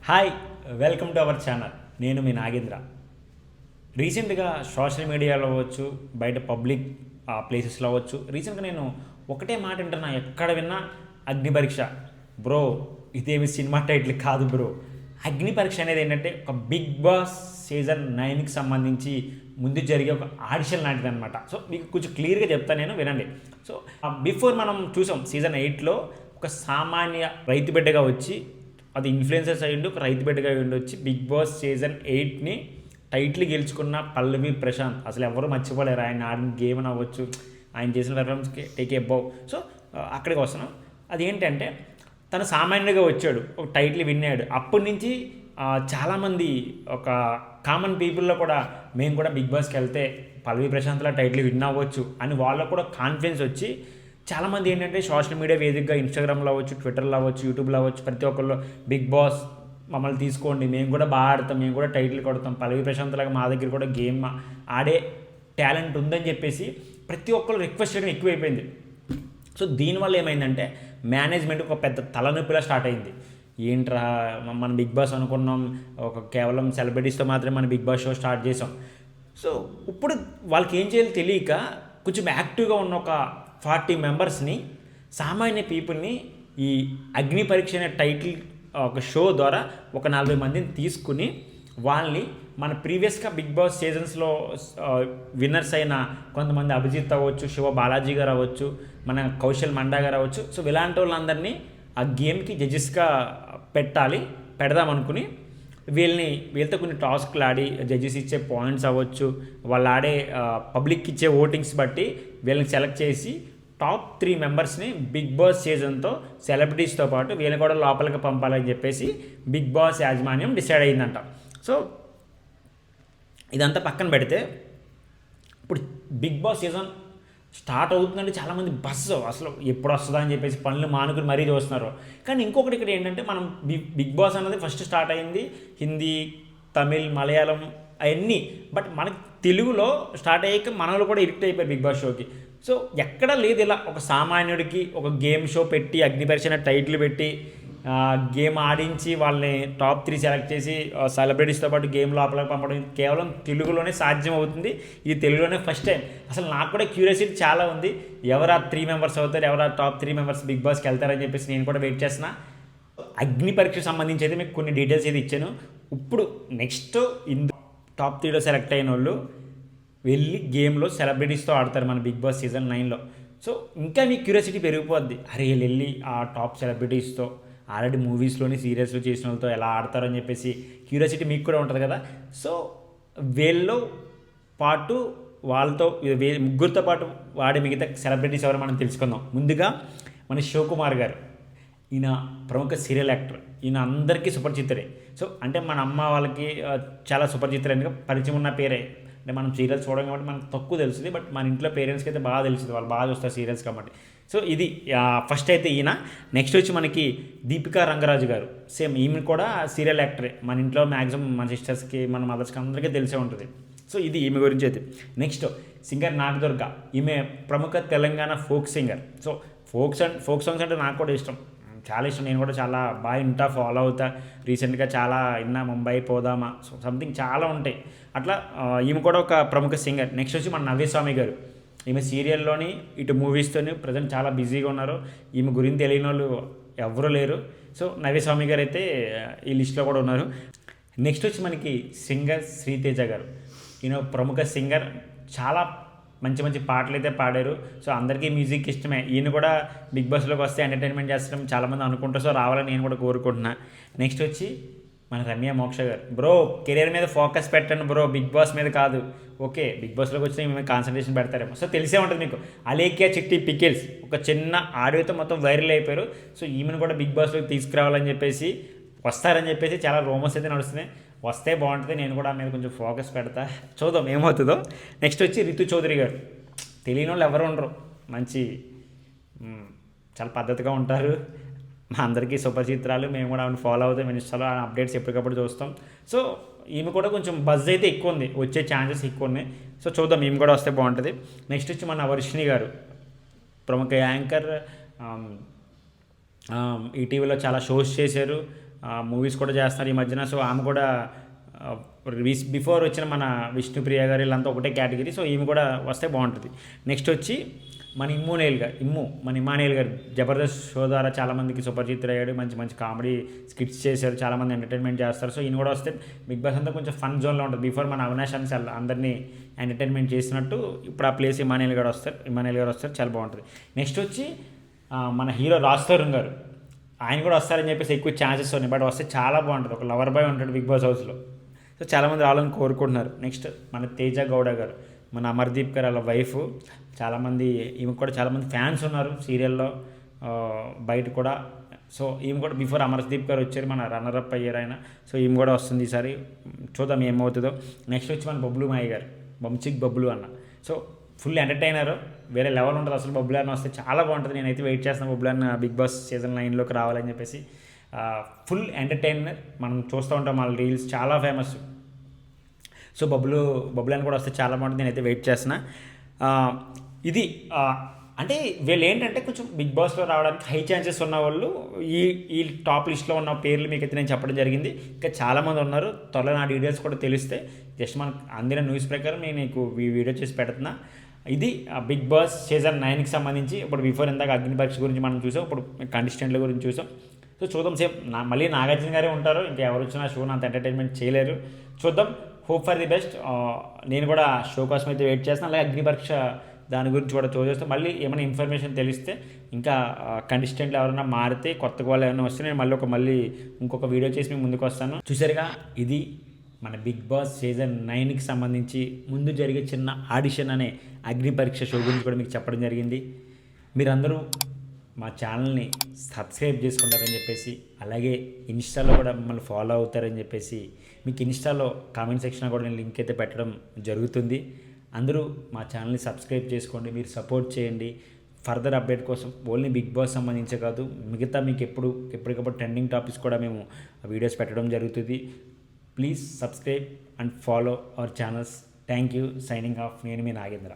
Hi, welcome to our channel. నేను మీ నాగేంద్ర. రీసెంట్గా social మీడియాలో అవ్వచ్చు, బయట పబ్లిక్ ప్లేసెస్లో అవ్వచ్చు, రీసెంట్గా నేను ఒకటే మాట వింటున్నా, ఎక్కడ విన్నా అగ్ని పరీక్ష. బ్రో, ఇదేమి సినిమా టైటిల్ కాదు బ్రో. అగ్ని పరీక్ష అనేది ఏంటంటే ఒక బిగ్ బాస్ సీజన్ 9కి సంబంధించి ముందు జరిగే ఒక ఆడిషన్ లాంటిది అనమాట. సో మీకు కొంచెం క్లియర్గా చెప్తాను, నేను వినండి. సో బిఫోర్ మనం చూసాం సీజన్ 8లో ఒక సామాన్య రైతు బిడ్డగా వచ్చి, అది ఇన్ఫ్లుయెన్సర్స్ అయ్యిండు, ఒక రైతు బిడ్డగా వచ్చి బిగ్ బాస్ సీజన్ 8ని టైటిల్ గెలుచుకున్న పల్లవి ప్రశాంత్. అసలు ఎవరు మర్చిపోలేరు ఆయన ఆడిన గేమ్ అని అవ్వచ్చు, ఆయన చేసిన పెర్ఫార్మెన్స్కి టేక్ ఏ బౌ. సో అక్కడికి వస్తున్నాం. అదేంటంటే తను సామాన్యుడిగా వచ్చాడు, ఒక టైటిల్ విన్నాడు. అప్పటి నుంచి చాలామంది ఒక కామన్ పీపుల్లో కూడా మేము కూడా బిగ్ బాస్కి వెళ్తే పల్లవి ప్రశాంత్లా టైటిల్ విన్ అవ్వచ్చు అని వాళ్ళకు కూడా కాన్ఫిడెన్స్ వచ్చి చాలామంది ఏంటంటే సోషల్ మీడియా వేదికగా ఇన్స్టాగ్రామ్లో అవ్వచ్చు, ట్విట్టర్లో అవ్వచ్చు, యూట్యూబ్లో అవ్వచ్చు, ప్రతి ఒక్కళ్ళు బిగ్ బాస్ మమ్మల్ని తీసుకోండి, మేము కూడా బాగా ఆడతాం, మేము కూడా టైటిల్ కొడతాం, పల్లవి ప్రశాంత్ లాగా మా దగ్గర కూడా గేమ్ ఆడే టాలెంట్ ఉందని చెప్పేసి ప్రతి ఒక్కళ్ళు రిక్వెస్ట్ చేయడం ఎక్కువైపోయింది. సో దీనివల్ల ఏమైందంటే మేనేజ్మెంట్ ఒక పెద్ద తలనొప్పిలా స్టార్ట్ అయింది. ఏంట్రా మన బిగ్ బాస్ అనుకున్నాం, ఒక కేవలం సెలబ్రిటీస్తో మాత్రమే మన బిగ్ బాస్ షో స్టార్ట్ చేసాం. సో ఇప్పుడు వాళ్ళకి ఏం చేయాలో తెలియక కొంచెం యాక్టివ్గా ఉన్న ఒక 40 మెంబర్స్ని, సామాన్య పీపుల్ని ఈ అగ్ని పరీక్ష అనే టైటిల్ ఒక షో ద్వారా ఒక 40 మందిని తీసుకుని వాళ్ళని మన ప్రీవియస్గా బిగ్ బాస్ సీజన్స్లో విన్నర్స్ అయిన కొంతమంది అభిజిత్ అవ్వచ్చు, శివ బాలాజీ గారు అవ్వచ్చు, మన కౌశల్ మండా గారు అవ్వచ్చు. సో ఇలాంటి వాళ్ళందరినీ ఆ గేమ్కి జడ్జెస్గా పెడదామనుకుని వీళ్ళతో కొన్ని టాస్క్లు ఆడి జడ్జెస్ ఇచ్చే పాయింట్స్ అవ్వచ్చు, వాళ్ళు ఆడే పబ్లిక్ ఇచ్చే ఓటింగ్స్ బట్టి వీళ్ళని సెలెక్ట్ చేసి టాప్ 3 మెంబర్స్ని బిగ్ బాస్ సీజన్తో సెలబ్రిటీస్తో పాటు వీళ్ళని కూడా లోపలికి పంపాలని చెప్పేసి బిగ్ బాస్ యాజమాన్యం డిసైడ్ అయ్యిందంట. సో ఇదంతా పక్కన పెడితే ఇప్పుడు బిగ్ బాస్ సీజన్ స్టార్ట్ అవుతుందంటే చాలామంది అసలు ఎప్పుడు వస్తుందా అని చెప్పేసి పనులు మానుకుని మరీ చూస్తున్నారు. కానీ ఇంకొకటి ఇక్కడ ఏంటంటే మనం బిగ్ బాస్ అనేది ఫస్ట్ స్టార్ట్ అయింది హిందీ, తమిళ్, మలయాళం అవన్నీ. బట్ మనకి తెలుగులో స్టార్ట్ అయ్యాక మనలో కూడా ఎడిక్ట్ అయిపోయారు బిగ్ బాస్ షోకి. సో ఎక్కడా లేదు ఇలా ఒక సామాన్యుడికి ఒక గేమ్ షో పెట్టి అగ్ని పరీక్ష టైటిల్ పెట్టి గేమ్ ఆడించి వాళ్ళని టాప్ 3 సెలెక్ట్ చేసి సెలబ్రిటీస్తో పాటు గేమ్ లోపలికి పంపడం కేవలం తెలుగులోనే సాధ్యం అవుతుంది. ఇది తెలుగులోనే ఫస్ట్ టైం. అసలు నాకు కూడా క్యూరియాసిటీ చాలా ఉంది, ఎవరు ఆ 3 మెంబర్స్ అవుతారు, ఎవరు ఆ టాప్ 3 మెంబర్స్ బిగ్ బాస్కి వెళ్తారని చెప్పేసి నేను కూడా వెయిట్ చేస్తున్నా. అగ్ని పరీక్షకు సంబంధించి అయితే మీకు కొన్ని డీటెయిల్స్ అయితే ఇచ్చాను. ఇప్పుడు నెక్స్ట్ టాప్ 3లో సెలెక్ట్ అయిన వాళ్ళు వెళ్ళి గేమ్లో సెలబ్రిటీస్తో ఆడతారు మన బిగ్ బాస్ సీజన్ 9లో. సో ఇంకా మీ క్యూరియాసిటీ పెరిగిపోద్ది, అరే వీళ్ళు వెళ్ళి ఆ టాప్ సెలబ్రిటీస్తో ఆల్రెడీ మూవీస్లోని సీరియల్స్లో చేసిన వాళ్ళతో ఎలా ఆడతారని చెప్పేసి క్యూరియాసిటీ మీకు కూడా ఉంటుంది కదా. సో వీళ్ళతో పాటు వాళ్ళతో ముగ్గురితో పాటు వాడే మిగతా సెలబ్రిటీస్ ఎవరో మనం తెలుసుకుందాం. ముందుగా మన శివకుమార్ గారు, ఈయన ప్రముఖ సీరియల్ యాక్టర్, ఈయన అందరికీ సుపరిచితుడే. సో అంటే మన అమ్మ వాళ్ళకి చాలా సుపరిచితులైనగా పరిచయం ఉన్న పేరే. అంటే మనం సీరియల్స్ చూడడం కాబట్టి మనకు తక్కువ తెలుస్తుంది, బట్ మన ఇంట్లో పేరెంట్స్కి అయితే బాగా తెలుస్తుంది, వాళ్ళు బాగా చూస్తారు సీరియల్స్ కాబట్టి. సో ఇది ఫస్ట్ అయితే ఈయన. నెక్స్ట్ వచ్చి మనకి దీపికా రంగరాజు గారు, సేమ్ ఈమె కూడా సీరియల్ యాక్టరే. మన ఇంట్లో మ్యాక్సిమం మన సిస్టర్స్కి, మన మదర్స్కి అందరికీ తెలిసే ఉంటుంది. సో ఇది ఈమె గురించి అయితే. నెక్స్ట్ సింగర్ నాగదుర్గ, ఈమె ప్రముఖ Telangana folk singer. So folk songs అంటే నాకు కూడా ఇష్టం, చాలా ఇష్టం. నేను కూడా చాలా బాగా ఇంటా ఫాలో అవుతా. రీసెంట్గా చాలా ఇన్నా, ముంబై పోదామా, సో సంథింగ్ చాలా ఉంటాయి అట్లా. ఈమె కూడా ఒక ప్రముఖ సింగర్. నెక్స్ట్ వచ్చి మన నవ్యస్వామి గారు, ఈమె సీరియల్లోని ఇటు మూవీస్తోని ప్రజెంట్ చాలా బిజీగా ఉన్నారు. ఈమె గురించి తెలియని వాళ్ళు ఎవరూ లేరు. సో నవ్యస్వామి గారు అయితే ఈ లిస్ట్లో కూడా ఉన్నారు. నెక్స్ట్ వచ్చి మనకి సింగర్ శ్రీతేజ గారు, ఈయన ప్రముఖ సింగర్, చాలా మంచి మంచి పాటలు అయితే పాడారు. సో అందరికీ మ్యూజిక్ ఇష్టమే. ఈయన కూడా బిగ్ బాస్లోకి వస్తే ఎంటర్టైన్మెంట్ చేస్తాం చాలామంది అనుకుంటారు. సో రావాలని నేను కూడా కోరుకుంటున్నా. నెక్స్ట్ వచ్చి మన రమ్య మోక్ష గారు, బ్రో కెరీర్ మీద ఫోకస్ పెట్టండి బ్రో, బిగ్ బాస్ మీద కాదు. ఓకే, బిగ్ బాస్లోకి వచ్చిన మేము కాన్సన్ట్రేషన్ పెడతారేమో. సో తెలిసే ఉంటుంది మీకు, అలేఖ్య చిట్టి పికిల్స్ ఒక చిన్న ఆడియోతో మొత్తం వైరల్ అయిపోయారు. సో ఈమెను కూడా బిగ్ బాస్లోకి తీసుకురావాలని చెప్పేసి, వస్తారని చెప్పేసి చాలా రూమర్స్ అయితే నడుస్తున్నాయి. వస్తే బాగుంటుంది, నేను కూడా మీద కొంచెం ఫోకస్ పెడతా, చూద్దాం ఏమవుతుందో. నెక్స్ట్ వచ్చి రితు చౌదరి గారు, తెలియని వాళ్ళు ఎవరు ఉండరు, మంచి చాలా పద్ధతిగా ఉంటారు, మా అందరికీ సుపరిచిత్రాలు. మేము కూడా ఆమెను ఫాలో అవుతాం, ఇన్స్టాలో అప్డేట్స్ ఎప్పటికప్పుడు చూస్తాం. సో ఈమె కూడా కొంచెం బజ్ అయితే ఎక్కువ ఉంది, వచ్చే ఛాన్సెస్ ఎక్కువ ఉన్నాయి. సో చూద్దాం, ఈమె కూడా వస్తే బాగుంటుంది. నెక్స్ట్ వచ్చి మన వర్షిణి గారు, ప్రముఖ యాంకర్, ఈటీవీలో చాలా షోస్ చేశారు. మూవీస్ కూడా చేస్తున్నారు ఈ మధ్యన. సో ఆమె కూడా బిఫోర్ వచ్చిన మన విష్ణుప్రియ గారు వీళ్ళంతా ఒకటే కేటగిరీ. సో ఈమె కూడా వస్తే బాగుంటుంది. నెక్స్ట్ వచ్చి మన మన ఇమానేల్ గారు జబర్దస్త్ షో ద్వారా చాలామందికి సుపరిచితులు అయ్యాడు. మంచి మంచి కామెడీ స్కిట్స్ చేశారు, చాలామంది ఎంటర్టైన్మెంట్ చేస్తారు. సో ఈయన కూడా వస్తే బిగ్ బాస్ అంతా కొంచెం ఫన్ జోన్లో ఉంటుంది. బిఫోర్ మన అవినాష్ అని అందరినీ ఎంటర్టైన్మెంట్ చేసినట్టు ఇప్పుడు ఆ ప్లేస్ ఇమానేల్ గారు వస్తారు, చాలా బాగుంటుంది. నెక్స్ట్ వచ్చి మన హీరో రాజ్ తరుణ్ గారు, ఆయన కూడా వస్తారని చెప్పేసి ఎక్కువ ఛాన్సెస్ ఉన్నాయి. బట్ వస్తే చాలా బాగుంటుంది. ఒక లవర్ బాయ్ ఉంటాడు బిగ్ బాస్ హౌస్లో. సో చాలామంది రావాలని కోరుకుంటున్నారు. నెక్స్ట్ మన తేజ గౌడ గారు, మన అమర్దీప్ గారు వాళ్ళ వైఫ్, చాలామంది ఈమెకు కూడా చాలామంది ఫ్యాన్స్ ఉన్నారు సీరియల్లో, బయట కూడా. సో ఈమె కూడా బిఫోర్ అమర్దీప్ గారు వచ్చారు, మన రన్నరప్ అయ్యారు ఆయన. సో ఈమె కూడా వస్తుంది ఈసారి, చూద్దాం ఏమవుతుందో. నెక్స్ట్ వచ్చి మన బబ్లు మాయ గారు, వంశీక్ బబ్లు అన్న. సో ఫుల్ ఎంటర్టైనర్, వేరే లెవెల్ ఉంటుంది అసలు. బబ్లు అన్న వస్తే చాలా బాగుంటుంది. నేనైతే వెయిట్ చేస్తాను బబ్లు అన్న బిగ్ బాస్ సీజన్ 9లోకి రావాలని చెప్పేసి. ఫుల్ ఎంటర్టైనర్, మనం చూస్తూ ఉంటాం వాళ్ళ రీల్స్ చాలా ఫేమస్. సో బబ్లు అని కూడా వస్తే చాలా బాగుంటుంది. నేనైతే వెయిట్ చేస్తున్నా. ఇది అంటే వీళ్ళు ఏంటంటే కొంచెం బిగ్ బాస్లో రావడానికి హై ఛాన్సెస్ ఉన్న వాళ్ళు ఈ టాప్ లిస్ట్లో ఉన్న పేర్లు మీకైతే నేను చెప్పడం జరిగింది. ఇంకా చాలామంది ఉన్నారు. త్వరలో నా డీటెయిల్స్ కూడా తెలిస్తే జస్ట్ మనకు అందిన న్యూస్ ప్రకారం నేను నీకు ఈ వీడియో చేసి పెడుతున్నా. ఇది బిగ్ బాస్ సీజన్ 9కి సంబంధించి. ఇప్పుడు బిఫోర్ ఇందాక అగ్ని పరీక్ష గురించి మనం చూసాం, ఇప్పుడు కంటెస్టెంట్ల గురించి చూసాం. సో చూద్దాం. సేమ్ మళ్ళీ నాగార్జున గారే ఉంటారు, ఇంకా ఎవరు వచ్చినా షోని అంత ఎంటర్టైన్మెంట్ చేయలేరు. చూద్దాం, హోప్ ఫర్ ది బెస్ట్. నేను కూడా షో కోసం అయితే వెయిట్ చేస్తాను. అలాగే అగ్ని పరీక్ష దాని గురించి కూడా చూసేస్తాను. మళ్ళీ ఏమైనా ఇన్ఫర్మేషన్ తెలిస్తే, ఇంకా కంటెస్టెంట్లు ఎవరైనా మారితే, కొత్తగా వాళ్ళు ఏమైనా వస్తే నేను మళ్ళీ ఇంకొక వీడియో చేసి మేము ముందుకు వస్తాను. చూసారుగా, ఇది మన బిగ్ బాస్ సీజన్ 9కి సంబంధించి ముందు జరిగే చిన్న ఆడిషన్ అనే అగ్ని పరీక్ష షో గురించి కూడా మీకు చెప్పడం జరిగింది. మీరందరూ మా ఛానల్ని సబ్స్క్రైబ్ చేసుకుంటారని చెప్పేసి, అలాగే ఇన్స్టాలో కూడా మమ్మల్ని ఫాలో అవుతారని చెప్పేసి, మీకు ఇన్స్టాలో కామెంట్ సెక్షన్లో కూడా నేను లింక్ అయితే పెట్టడం జరుగుతుంది. అందరూ మా ఛానల్ని సబ్స్క్రైబ్ చేసుకోండి, మీరు సపోర్ట్ చేయండి. ఫర్దర్ అప్డేట్ కోసం ఓన్లీ బిగ్ బాస్ సంబంధించే కాదు, మిగతా మీకు ఎప్పటికప్పుడు ట్రెండింగ్ టాపిక్స్ కూడా మేము వీడియోస్ పెట్టడం జరుగుతుంది. Please subscribe and follow our channels. Thank you. Signing off. నేను మీ నాగేంద్ర.